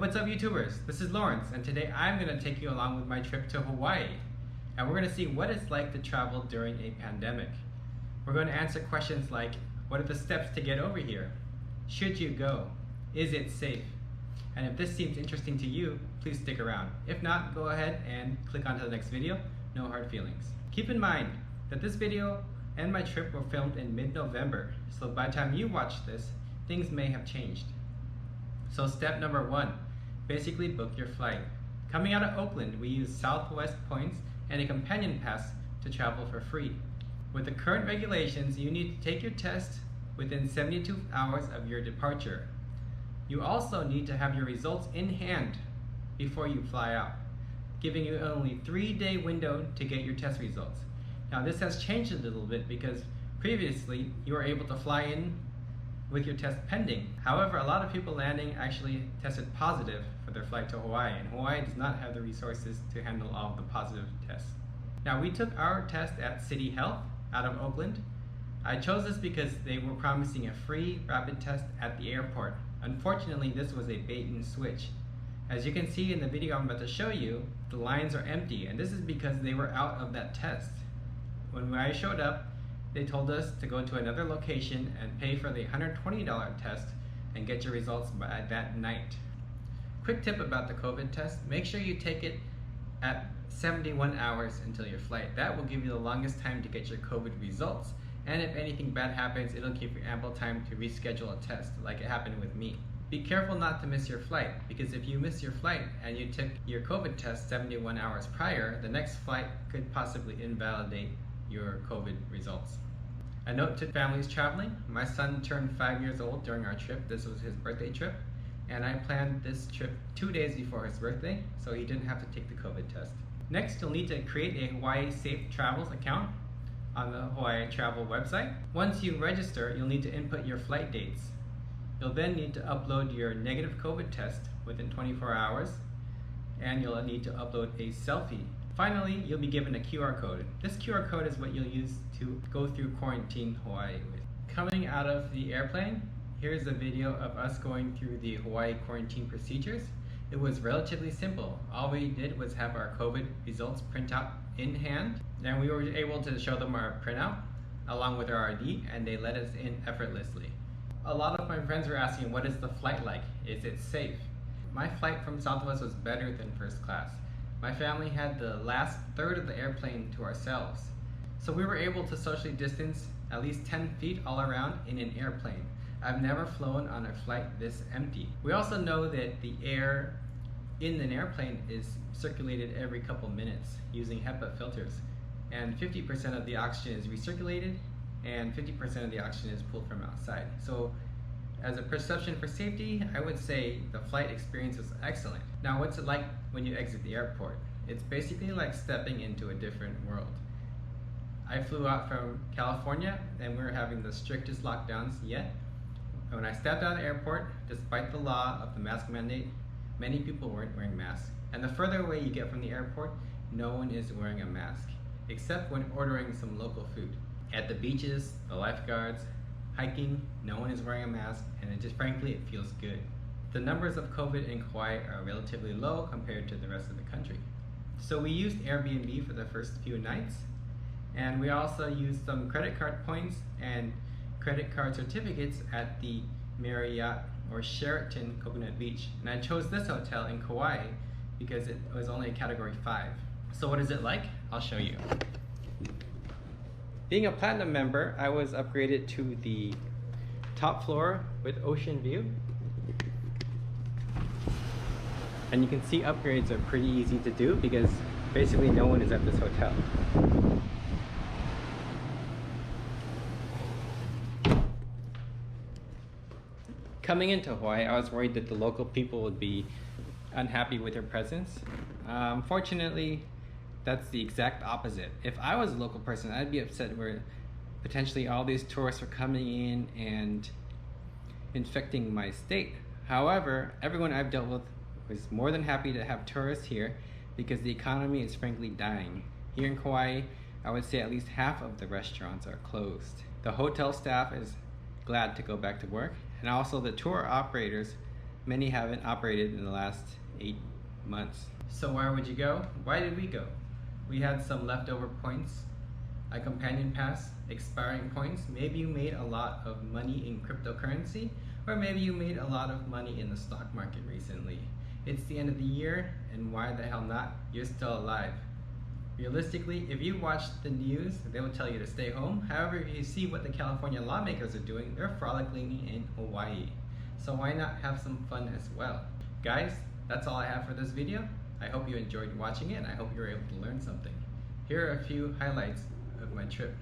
What's up YouTubers? This is Lawrence, and today I'm going to take you along with my trip to Hawaii. And we're going to see what it's like to travel during a pandemic. We're going to answer questions like, what are the steps to get over here? Should you go? Is it safe? And if this seems interesting to you, please stick around. If not, go ahead and click on to the next video. No hard feelings. Keep in mind that this video and my trip were filmed in mid-November, so by the time you watch this, things may have changed. So step number 1, basically book your flight. Coming out of Oakland, we use Southwest points and a companion pass to travel for free. With the current regulations, you need to take your test within 72 hours of your departure. You also need to have your results in hand before you fly out, giving you only a 3-day window to get your test results. Now this has changed a little bit because previously you were able to fly in with your test pending. However, a lot of people landing actually tested positive for their flight to Hawaii, and Hawaii does not have the resources to handle all of the positive tests. Now we took our test at City Health out of Oakland. I chose this because they were promising a free rapid test at the airport. Unfortunately, this was a bait and switch. As you can see in the video I'm about to show you, the lines are empty, and this is because they were out of that test. When I showed up, they told us to go to another location and pay for the $120 test and get your results by that night. Quick tip about the COVID test, make sure you take it at 71 hours until your flight. That will give you the longest time to get your COVID results, and if anything bad happens, it'll give you ample time to reschedule a test like it happened with me. Be careful not to miss your flight, because if you miss your flight and you took your COVID test 71 hours prior, the next flight could possibly invalidate your COVID results. A note to families traveling, my son turned 5 years old during our trip. This was his birthday trip, and I planned this trip 2 days before his birthday, so he didn't have to take the COVID test. Next, you'll need to create a Hawaii Safe Travels account on the Hawaii Travel website. Once you register, you'll need to input your flight dates. You'll then need to upload your negative COVID test within 24 hours, and you'll need to upload a selfie. Finally, you'll be given a QR code. This QR code is what you'll use to go through quarantine Hawaii with. Coming out of the airplane, here's a video of us going through the Hawaii quarantine procedures. It was relatively simple. All we did was have our COVID results print out in hand, and we were able to show them our printout along with our ID, and they let us in effortlessly. A lot of my friends were asking, what is the flight like? Is it safe? My flight from Southwest was better than first class. My family had the last third of the airplane to ourselves. So we were able to socially distance at least 10 feet all around in an airplane. I've never flown on a flight this empty. We also know that the air in an airplane is circulated every couple minutes using HEPA filters. And 50% of the oxygen is recirculated and 50% of the oxygen is pulled from outside. So as a perception for safety, I would say the flight experience was excellent. Now, what's it like when you exit the airport? It's basically like stepping into a different world. I flew out from California and we were having the strictest lockdowns yet. And when I stepped out of the airport, despite the law of the mask mandate, many people weren't wearing masks. And the further away you get from the airport, no one is wearing a mask, except when ordering some local food. At the beaches, the lifeguards, hiking, no one is wearing a mask, and frankly, it feels good. The numbers of COVID in Kauai are relatively low compared to the rest of the country. So we used Airbnb for the first few nights, and we also used some credit card points and credit card certificates at the Marriott or Sheraton Coconut Beach. And I chose this hotel in Kauai because it was only a category 5. So what is it like? I'll show you. Being a platinum member, I was upgraded to the top floor with ocean view. And you can see upgrades are pretty easy to do because basically no one is at this hotel. Coming into Hawaii, I was worried that the local people would be unhappy with their presence. Fortunately, that's the exact opposite. If I was a local person, I'd be upset where potentially all these tourists are coming in and infecting my state. However, everyone I've dealt with was more than happy to have tourists here because the economy is frankly dying. Here in Kauai, I would say at least half of the restaurants are closed. The hotel staff is glad to go back to work, and also the tour operators many haven't operated in the last 8 months. So where would you go? Why did we go? We had some leftover points, a companion pass, expiring points. Maybe you made a lot of money in cryptocurrency, or maybe you made a lot of money in the stock market recently. It's the end of the year, and why the hell not? You're still alive. Realistically, if you watch the news, they will tell you to stay home. However, if you see what the California lawmakers are doing, they're frolicking in Hawaii. So why not have some fun as well? Guys, that's all I have for this video. I hope you enjoyed watching it, and I hope you were able to learn something. Here are a few highlights of my trip.